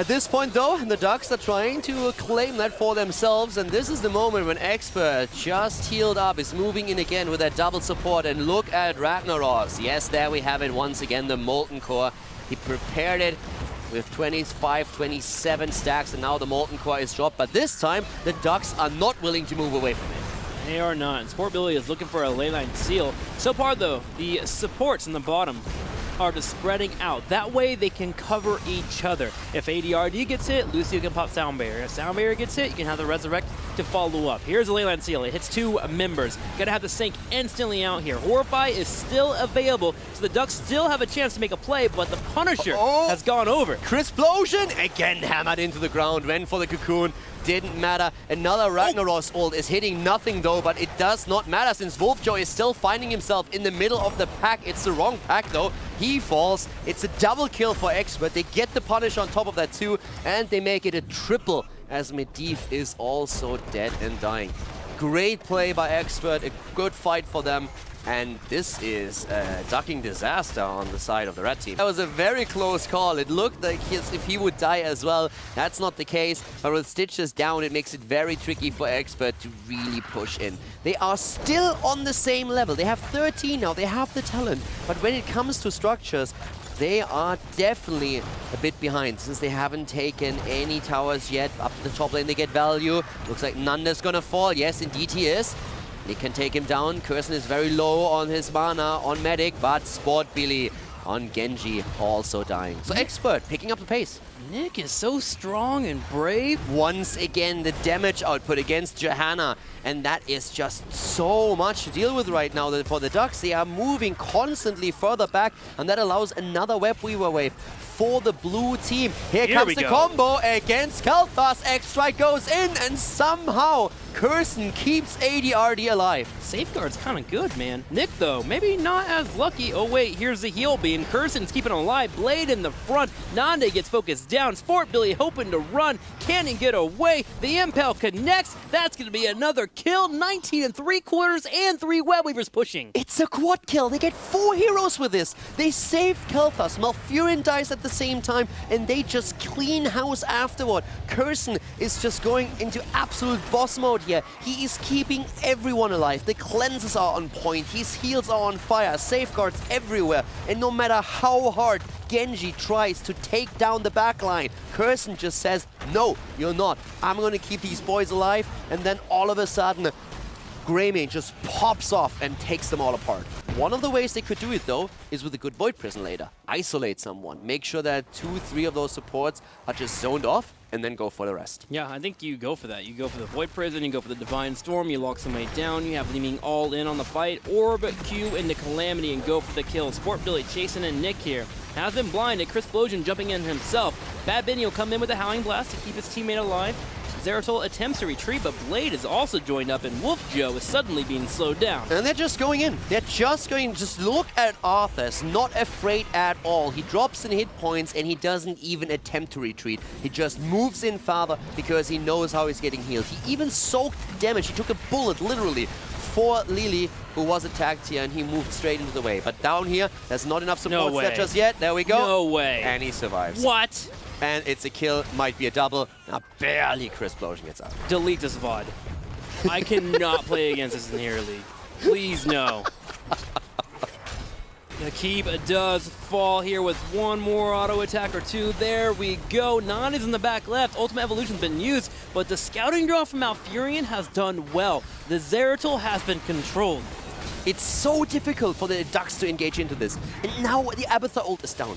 At this point, though, the Ducks are trying to claim that for themselves, and this is the moment when Expert, just healed up, is moving in again with that double support, and look at Ragnaros. Yes, there we have it once again, the Molten Core. He prepared it with 25, 27 stacks, and now the Molten Core is dropped, but this time, the Ducks are not willing to move away from it. They are not. And Sportbilly is looking for a leyline seal. So far, though, the supports in the bottom are just spreading out. That way, they can cover each other. If ADRD gets hit, Lucio can pop Sound Barrier. If Sound Barrier gets hit, you can have the Resurrect to follow up. Here's a leyline seal. It hits 2 members. Gotta have the Sync instantly out here. Horrify is still available, so the Ducks still have a chance to make a play, but the Punisher has gone over. Crisplosion again hammered into the ground, went for the Cocoon. Didn't matter. Another Ragnaros ult is hitting nothing though, but it does not matter since Wolfjoy is still finding himself in the middle of the pack. It's the wrong pack though. He falls. It's a double kill for Expert. They get the punish on top of that too, and they make it a triple as Medivh is also dead and dying. Great play by Expert, a good fight for them. And this is a ducking disaster on the side of the red team. That was a very close call. It looked like if he would die as well. That's not the case. But with Stitches down, it makes it very tricky for Expert to really push in. They are still on the same level. They have 13 now. They have the talent. But when it comes to structures, they are definitely a bit behind since they haven't taken any towers yet. Up the top lane, they get value. Looks like Nanda's gonna fall. Yes, indeed he is. They can take him down. Curson is very low on his mana, on Medic, but Sportbilly on Genji also dying. So Expert picking up the pace. Nick is so strong and brave. Once again, the damage output against Johanna, and that is just so much to deal with right now for the Ducks. They are moving constantly further back, and that allows another Web Weaver wave for the blue team. Here comes the combo against Kalthas. X-Strike goes in, and somehow Curson keeps ADRD alive. Safeguard's kind of good, man. Nick, though, maybe not as lucky. Oh, wait, here's the heal beam. Curson's keeping him alive. Blade in the front. Nande gets focused down. Sportbilly hoping to run. Can't get away. The Impel connects. That's going to be another kill. 19 3/4 and 3 Web Weavers pushing. It's a quad kill. They get 4 heroes with this. They save Kalthas. Malfurion dies at the same time, and they just clean house afterward. Curson is just going into absolute boss mode here. He is keeping everyone alive. The cleanses are on point. His heals are on fire. Safeguards everywhere. And no matter how hard Genji tries to take down the backline, Curson just says, no, you're not. I'm going to keep these boys alive. And then all of a sudden, Greymane just pops off and takes them all apart. One of the ways they could do it, though, is with a good Void Prison later. Isolate someone. Make sure that 2, 3 of those supports are just zoned off, and then go for the rest. Yeah, I think you go for that. You go for the Void Prison, you go for the Divine Storm, you lock somebody down, you have Leeming all in on the fight, Orb, Q into Calamity, and go for the kill. Sportbilly chasing in Nick here. Has been blinded. Crisplosion jumping in himself. Bad Benny will come in with a Howling Blast to keep his teammate alive. Zeratul attempts to retreat, but Blade is also joined up, and Wolfjoy is suddenly being slowed down. And they're just going in. They're just going, just look at Arthas, not afraid at all. He drops in hit points, and he doesn't even attempt to retreat. He just moves in farther because he knows how he's getting healed. He even soaked damage. He took a bullet, literally, for Lily, who was attacked here, and he moved straight into the wave. But down here, there's not enough support there just yet. There we go. No way. And he survives. What? And it's a kill, might be a double. Now barely Crisplosion gets out. Delete this VOD. I cannot play against this in the Air League. Please, no. The keep does fall here with one more auto attack or 2. There we go. Nani's in the back left. Ultimate Evolution's been used, but the scouting draw from Malfurion has done well. The Zeratul has been controlled. It's so difficult for the Ducks to engage into this. And now the Abathur ult is down.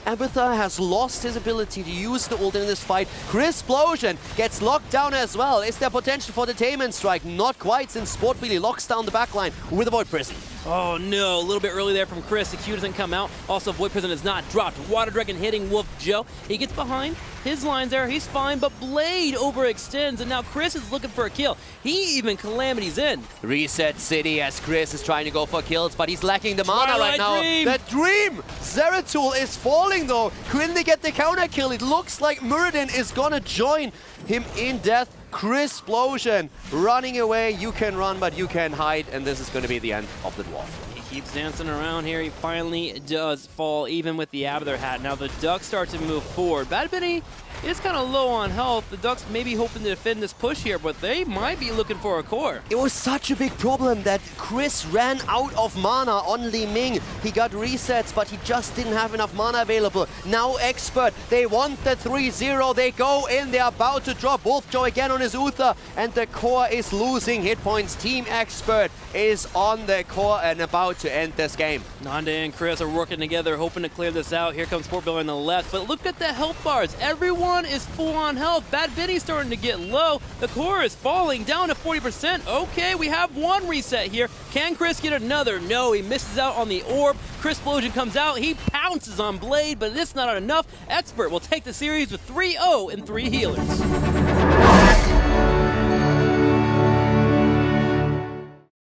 Abathur has lost his ability to use the ult in this fight. Crisplosion gets locked down as well. Is there potential for the Taman strike? Not quite, since Sportbilly locks down the backline with a Void Prison. Oh no, a little bit early there from Chris. The Q doesn't come out. Also, Void Prison is not dropped. Water Dragon hitting Wolfjoy. He gets behind his lines there. He's fine, but Blade overextends, and now Chris is looking for a kill. He even Calamity's in. Reset City as Chris is trying to go for kills, but he's lacking the mana right now. The Dream! Zeratul is falling though. Can they get the counter kill? It looks like Muradin is gonna join him in death. Crisplosion running away. You can run, but you can hide, and this is going to be the end of the Dwarf. He keeps dancing around here. He finally does fall, even with the Abathur hat. Now the Ducks start to move forward. Bad Benny is kind of low on health. The Ducks may be hoping to defend this push here, but they might be looking for a core. It was such a big problem that Chris ran out of mana on Li Ming. He got resets, but he just didn't have enough mana available. Now Expert, they want the 3-0. They go in, they're about to drop Wolfjoy again on his Uther, and the core is losing hit points. Team Expert is on the core and about to end this game. Nanda and Chris are working together, hoping to clear this out. Here comes Sport Builder on the left, but look at the health bars. Everyone is full on health. Bad Vinny's starting to get low. The core is falling down to 40%. Okay, we have one reset here. Can Chris get another? No, he misses out on the orb. Chris Explosion comes out. He pounces on Blade, but it's not enough. Expert will take the series with 3-0 and 3 healers.